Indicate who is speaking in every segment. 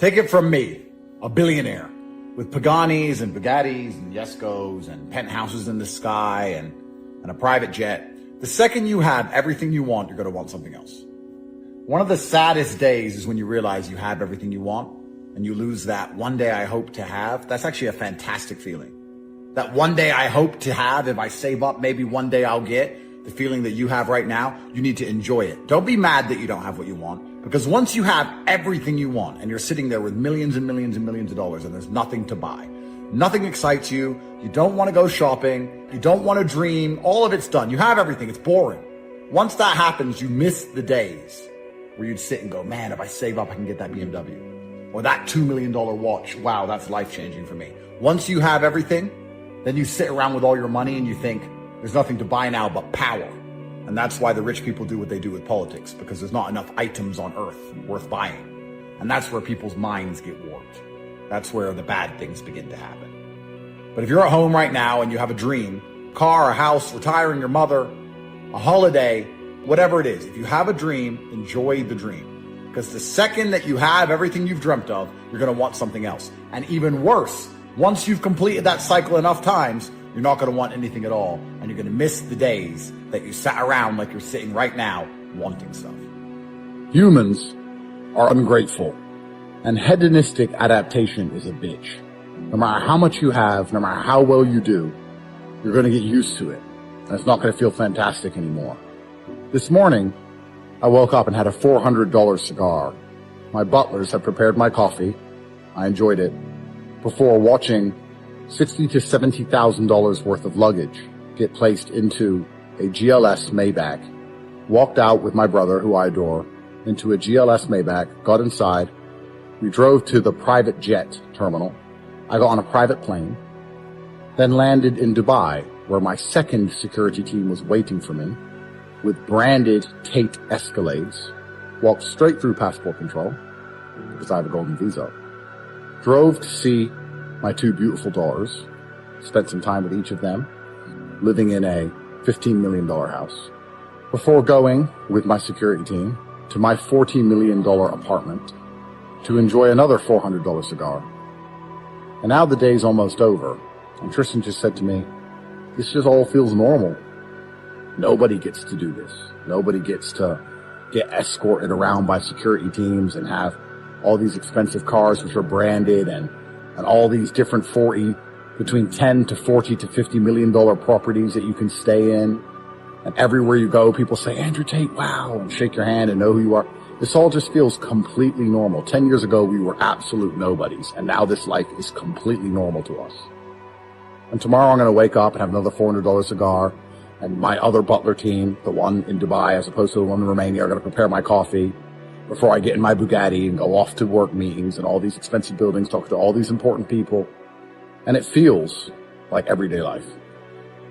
Speaker 1: Take it from me, a billionaire with Paganis and Bugattis and Yescos and penthouses in the sky and a private jet. The second you have everything you want, you're going to want something else. One of the saddest days is when you realize you have everything you want and you lose that one day I hope to have. That's actually a fantastic feeling. That one day I hope to have, if I save up, maybe one day I'll get. The feeling that you have right now, you need to enjoy it. Don't be mad that you don't have what you want, because once you have everything you want and you're sitting there with millions and millions and millions of dollars and there's nothing to buy, nothing excites you, you don't want to go shopping, you don't want to dream, all of it's done. You have everything, it's boring. Once that happens, you miss the days where you'd sit and go, man, if I save up, I can get that BMW or that $2 million watch. Wow, that's life-changing for me. Once you have everything, then you sit around with all your money and you think, there's nothing to buy now but power. And that's why the rich people do what they do with politics, because there's not enough items on earth worth buying. And that's where people's minds get warped. That's where the bad things begin to happen. But if you're at home right now and you have a dream, car, a house, retiring your mother, a holiday, whatever it is, if you have a dream, enjoy the dream. Because the second that you have everything you've dreamt of, you're going to want something else. And even worse, once you've completed that cycle enough times, you're not going to want anything at all, and you're going to miss the days that you sat around like you're sitting right now wanting stuff.
Speaker 2: Humans are ungrateful, and hedonistic adaptation is a bitch. No matter how much you have, no matter how well you do, you're going to get used to it, and it's not going to feel fantastic anymore. This morning, I woke up and had a $400 cigar. My butlers had prepared my coffee. I enjoyed it before watching $60,000 to $70,000 worth of luggage get placed into a GLS Maybach, walked out with my brother, who I adore, into a GLS Maybach, got inside. We drove to the private jet terminal. I got on a private plane, then landed in Dubai, where my second security team was waiting for me with branded Tate Escalades, walked straight through passport control because I have a golden visa, drove to see my two beautiful daughters, spent some time with each of them, living in a $15 million house, before going with my security team to my $14 million apartment to enjoy another $400 cigar. And now the day's almost over, and Tristan just said to me, this just all feels normal. Nobody gets to do this. Nobody gets to get escorted around by security teams and have all these expensive cars which are branded and all these different between 10 to 40 to $50 million properties that you can stay in. And everywhere you go, people say, Andrew Tate, wow, and shake your hand and know who you are. This all just feels completely normal. 10 years ago, we were absolute nobodies, and now this life is completely normal to us. And tomorrow I'm going to wake up and have another $400 cigar, and my other butler team, the one in Dubai as opposed to the one in Romania, are going to prepare my coffee before I get in my Bugatti and go off to work meetings and all these expensive buildings, talk to all these important people. And it feels like everyday life.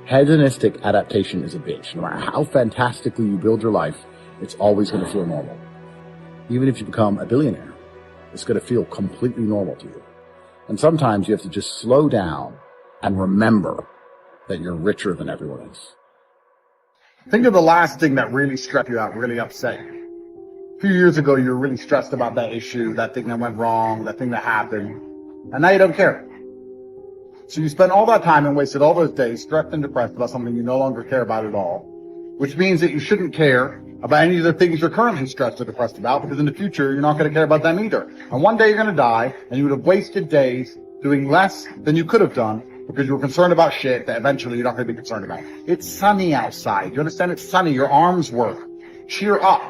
Speaker 2: Hedonistic adaptation is a bitch. No matter how fantastically you build your life, it's always going to feel normal. Even if you become a billionaire, it's going to feel completely normal to you. And sometimes you have to just slow down and remember that you're richer than everyone else.
Speaker 1: Think of the last thing that really stressed you out, really upset you. A few years ago, you were really stressed about that issue, that thing that went wrong, that thing that happened, and now you don't care. So you spent all that time and wasted all those days stressed and depressed about something you no longer care about at all, which means that you shouldn't care about any of the things you're currently stressed or depressed about, because in the future, you're not going to care about them either. And one day you're going to die, and you would have wasted days doing less than you could have done because you were concerned about shit that eventually you're not going to be concerned about. It's sunny outside. You understand? It's sunny. Your arms work. Cheer up.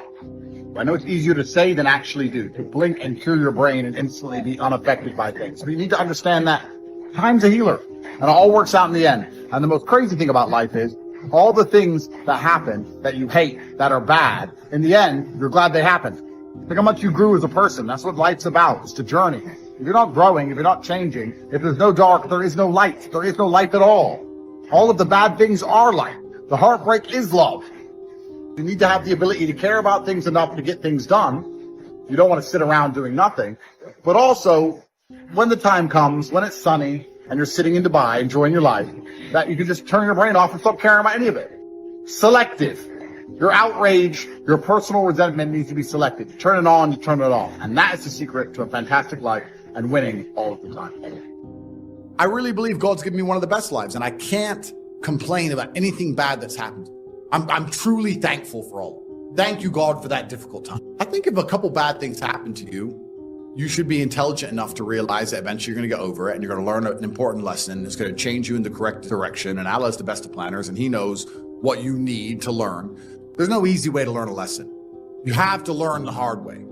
Speaker 1: I know it's easier to say than actually do, to blink and cure your brain and instantly be unaffected by things. But you need to understand that time's a healer, and it all works out in the end. And the most crazy thing about life is all the things that happen that you hate, that are bad, in the end, you're glad they happened. Think how much you grew as a person. That's what life's about. It's the journey. If you're not growing, if you're not changing, if there's no dark, there is no light. There is no life at all. All of the bad things are light. The heartbreak is love. You need to have the ability to care about things enough to get things done. You don't want to sit around doing nothing. But also, when the time comes, when it's sunny, and you're sitting in Dubai enjoying your life, that you can just turn your brain off and stop caring about any of it. Selective.
Speaker 2: Your outrage, your personal resentment needs to be selected. You turn it on, you turn it off. And that is the secret to a fantastic life and winning all of the time.
Speaker 1: I really believe God's given me one of the best lives, and I can't complain about anything bad that's happened. I'm truly thankful for all of it. Thank you, God, for that difficult time. I think if a couple bad things happen to you, you should be intelligent enough to realize that eventually you're going to get over it and you're going to learn an important lesson. It's going to change you in the correct direction. And Allah's the best of planners, and He knows what you need to learn. There's no easy way to learn a lesson. You have to learn the hard way.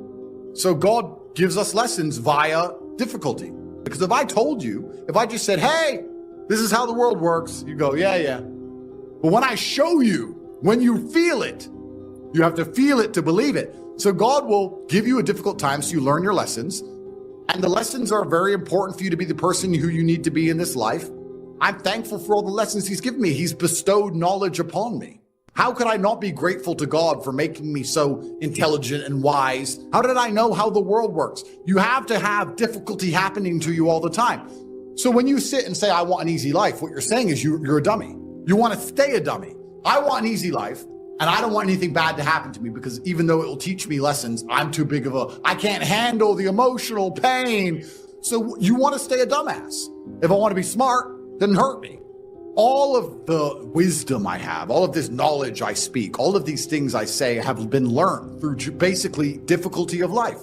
Speaker 1: So God gives us lessons via difficulty. Because if I told you, if I just said, hey, this is how the world works, you go, yeah. But when I show you, when you feel it, you have to feel it to believe it. So God will give you a difficult time so you learn your lessons. And the lessons are very important for you to be the person who you need to be in this life. I'm thankful for all the lessons He's given me. He's bestowed knowledge upon me. How could I not be grateful to God for making me so intelligent and wise? How did I know how the world works? You have to have difficulty happening to you all the time. So when you sit and say, I want an easy life, what you're saying is you're a dummy. You want to stay a dummy. I want an easy life, and I don't want anything bad to happen to me, because even though it will teach me lessons, I'm too big of I can't handle the emotional pain. So you want to stay a dumbass. If I want to be smart, then hurt me. All of the wisdom I have, all of this knowledge I speak, all of these things I say have been learned through basically difficulty of life.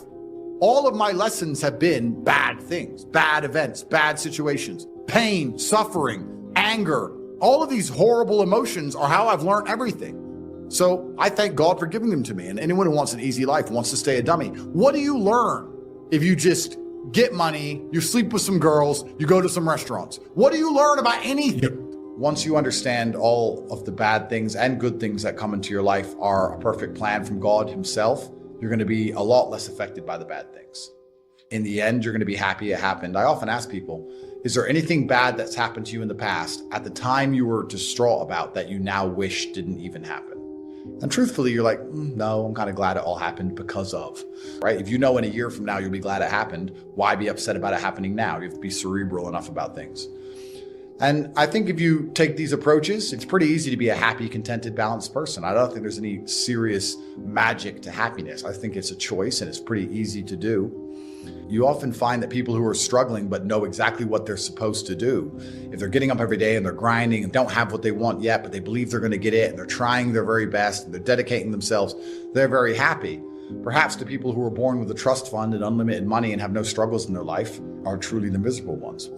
Speaker 1: All of my lessons have been bad things, bad events, bad situations, pain, suffering, anger. All of these horrible emotions are how I've learned everything. So I thank God for giving them to me. And anyone who wants an easy life wants to stay a dummy. What do you learn if you just get money, you sleep with some girls, you go to some restaurants? What do you learn about anything? Once you understand all of the bad things and good things that come into your life are a perfect plan from God Himself, you're going to be a lot less affected by the bad things. In the end, you're going to be happy it happened. I often ask people, is there anything bad that's happened to you in the past at the time you were distraught about that you now wish didn't even happen? And truthfully, you're like, no, I'm kind of glad it all happened because of, right? If you know in a year from now you'll be glad it happened, why be upset about it happening now? You have to be cerebral enough about things. And I think if you take these approaches, it's pretty easy to be a happy, contented, balanced person. I don't think there's any serious magic to happiness. I think it's a choice, and it's pretty easy to do. You often find that people who are struggling but know exactly what they're supposed to do, if they're getting up every day and they're grinding and don't have what they want yet, but they believe they're going to get it, and they're trying their very best, and they're dedicating themselves, they're very happy. Perhaps the people who are born with a trust fund and unlimited money and have no struggles in their life are truly the miserable ones.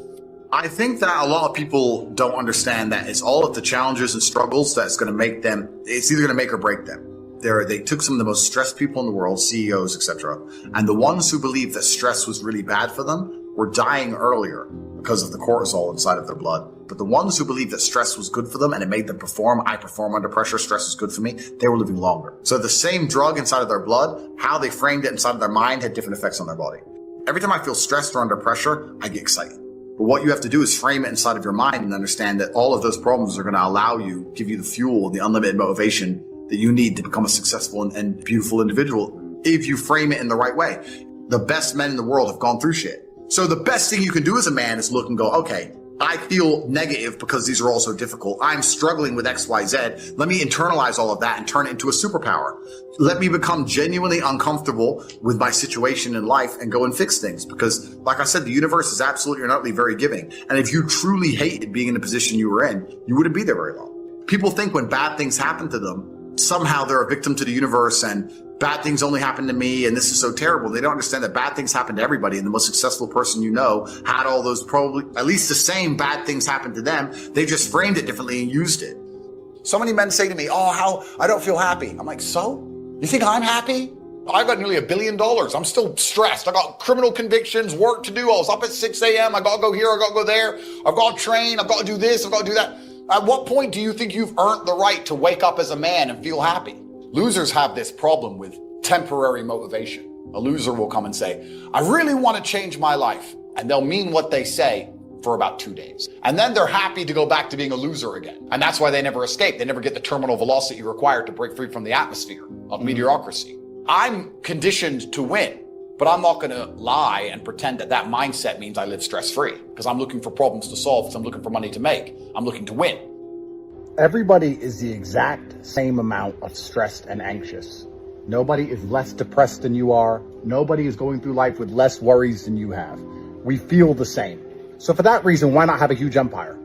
Speaker 1: I think that a lot of people don't understand that it's all of the challenges and struggles that's going to make them, it's either going to make or break them. They took some of the most stressed people in the world, CEOs, etc. And the ones who believed that stress was really bad for them were dying earlier because of the cortisol inside of their blood. But the ones who believed that stress was good for them and it made them perform, I perform under pressure, stress is good for me, they were living longer. So the same drug inside of their blood, how they framed it inside of their mind had different effects on their body. Every time I feel stressed or under pressure, I get excited. But what you have to do is frame it inside of your mind and understand that all of those problems are going to allow you, give you the fuel, the unlimited motivation that you need to become a successful and beautiful individual if you frame it in the right way. The best men in the world have gone through shit. So the best thing you can do as a man is look and go, okay, I feel negative because these are all so difficult. I'm struggling with X, Y, Z. Let me internalize all of that and turn it into a superpower. Let me become genuinely uncomfortable with my situation in life and go and fix things. Because like I said, the universe is absolutely and utterly very giving. And if you truly hated being in the position you were in, you wouldn't be there very long. People think when bad things happen to them, somehow they're a victim to the universe and bad things only happen to me and this is so terrible. They don't understand that bad things happen to everybody, and the most successful person you know had all those, probably at least the same bad things happen to them. They just framed it differently and used it. So many men say to me, oh, how I don't feel happy. I'm like, so? You think I'm happy? I've got nearly $1 billion. I'm still stressed. I got criminal convictions, work to do. I was up at 6 a.m. I got to go here. I got to go there. I've got to train. I've got to do this. I've got to do that. At what point do you think you've earned the right to wake up as a man and feel happy? Losers have this problem with temporary motivation. A loser will come and say, I really want to change my life. And they'll mean what they say for about 2 days. And then they're happy to go back to being a loser again. And that's why they never escape. They never get the terminal velocity required to break free from the atmosphere of mediocrity. I'm conditioned to win, but I'm not going to lie and pretend that that mindset means I live stress-free, because I'm looking for problems to solve, because I'm looking for money to make. I'm looking to win. Everybody is the exact same amount of stressed and anxious. Nobody is less depressed than you are. Nobody is going through life with less worries than you have. We feel the same. So for that reason, why not have a huge empire?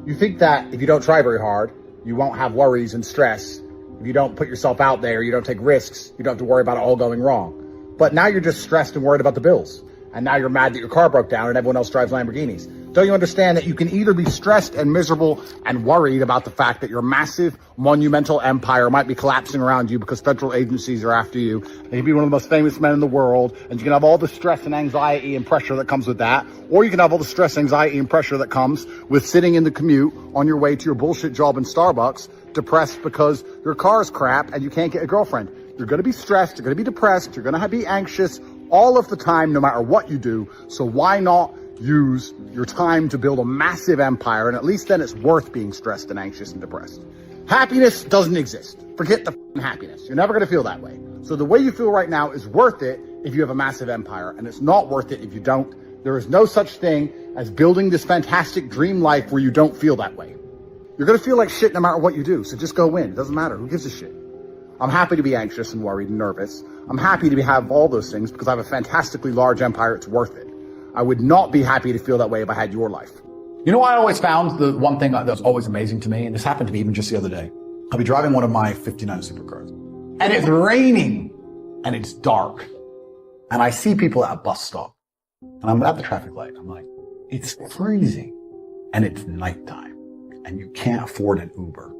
Speaker 1: You think that if you don't try very hard, you won't have worries and stress. If you don't put yourself out there, you don't take risks, you don't have to worry about it all going wrong. But now you're just stressed and worried about the bills. And now you're mad that your car broke down and everyone else drives Lamborghinis. Don't you understand that you can either be stressed and miserable and worried about the fact that your massive, monumental empire might be collapsing around you because federal agencies are after you. You can be one of the most famous men in the world, and you can have all the stress and anxiety and pressure that comes with that. Or you can have all the stress, anxiety, and pressure that comes with sitting in the commute on your way to your bullshit job in Starbucks, depressed because your car is crap and you can't get a girlfriend. You're going to be stressed, you're going to be depressed, you're going to be anxious all of the time, no matter what you do. So why not use your time to build a massive empire? And at least then it's worth being stressed and anxious and depressed. Happiness doesn't exist. Forget the happiness. You're never going to feel that way. So the way you feel right now is worth it if you have a massive empire, and it's not worth it if you don't. There is no such thing as building this fantastic dream life where you don't feel that way. You're going to feel like shit no matter what you do. So just go win. It doesn't matter. Who gives a shit? I'm happy to be anxious and worried and nervous. I'm happy to have all those things because I have a fantastically large empire. It's worth it. I would not be happy to feel that way if I had your life.
Speaker 3: You know what I always found? The one thing that was always amazing to me, and this happened to me even just the other day. I'll be driving one of my 59 supercars, and it's raining, and it's dark, and I see people at a bus stop, and I'm at the traffic light. I'm like, it's freezing, and it's nighttime, and you can't afford an Uber.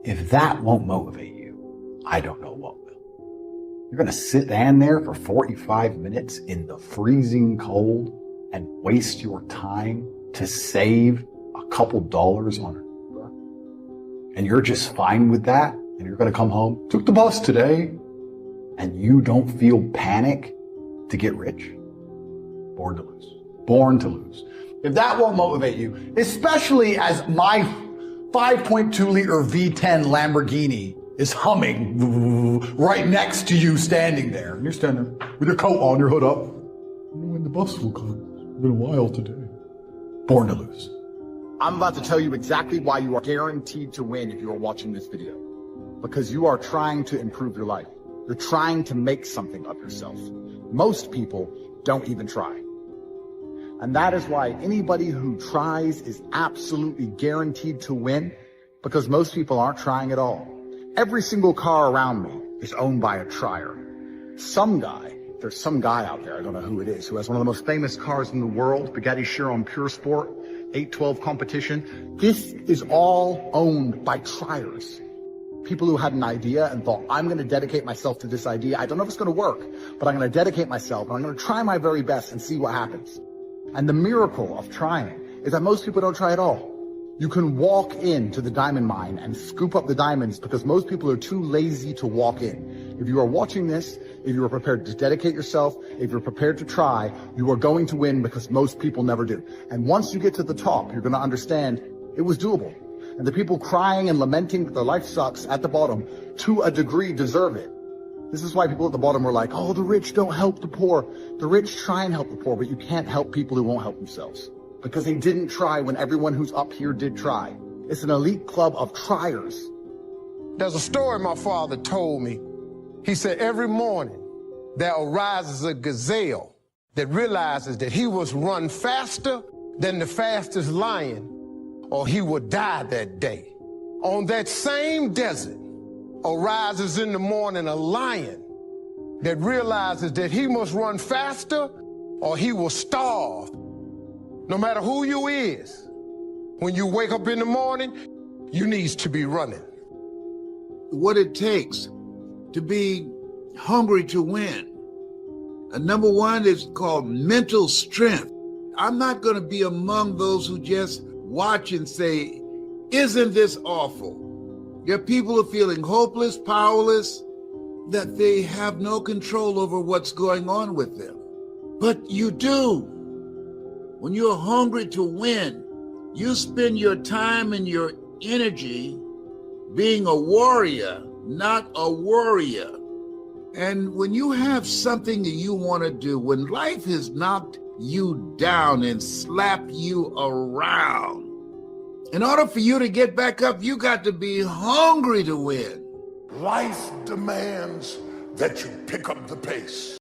Speaker 3: If that won't motivate you, I don't know what will. You're going to stand there for 45 minutes in the freezing cold and waste your time to save a couple dollars on an Uber? And you're just fine with that? And you're going to come home, took the bus today, and you don't feel panic to get rich? Born to lose. Born to lose. If that won't motivate you, especially as my 5.2 liter V10 Lamborghini is humming right next to you standing there. And you're standing there with your coat on, your hood up. I don't know when the bus will come. It's been a while today. Born to lose.
Speaker 1: I'm about to tell you exactly why you are guaranteed to win if you are watching this video. Because you are trying to improve your life. You're trying to make something of yourself. Most people don't even try. And that is why anybody who tries is absolutely guaranteed to win, because most people aren't trying at all. Every single car around me is owned by a trier. There's some guy out there, I don't know who it is, who has one of the most famous cars in the world, Bugatti Chiron Pure Sport, 812 competition. This is all owned by triers. People who had an idea and thought, I'm going to dedicate myself to this idea. I don't know if it's going to work, but I'm going to dedicate myself and I'm going to try my very best and see what happens. And the miracle of trying is that most people don't try at all. You can walk into the diamond mine and scoop up the diamonds because most people are too lazy to walk in. If you are watching this, if you are prepared to dedicate yourself, if you're prepared to try, you are going to win because most people never do. And once you get to the top, you're going to understand it was doable. And the people crying and lamenting that their life sucks at the bottom, to a degree, deserve it. This is why people at the bottom were like, oh, the rich don't help the poor. The rich try and help the poor, but you can't help people who won't help themselves. Because they didn't try when everyone who's up here did try. It's an elite club of triers.
Speaker 4: There's a story my father told me. He said every morning there arises a gazelle that realizes that he must run faster than the fastest lion or he will die that day. On that same desert arises in the morning a lion that realizes that he must run faster or he will starve. No matter who you is, when you wake up in the morning, you need to be running.
Speaker 5: What it takes to be hungry to win. Number one is called mental strength. I'm not going to be among those who just watch and say, isn't this awful? There are people who are feeling hopeless, powerless, that they have no control over what's going on with them. But you do. When you're hungry to win, you spend your time and your energy being a warrior, not a worrier. And when you have something that you want to do, when life has knocked you down and slapped you around, In order for you to get back up, you got to be hungry to win.
Speaker 6: Life demands that you pick up the pace.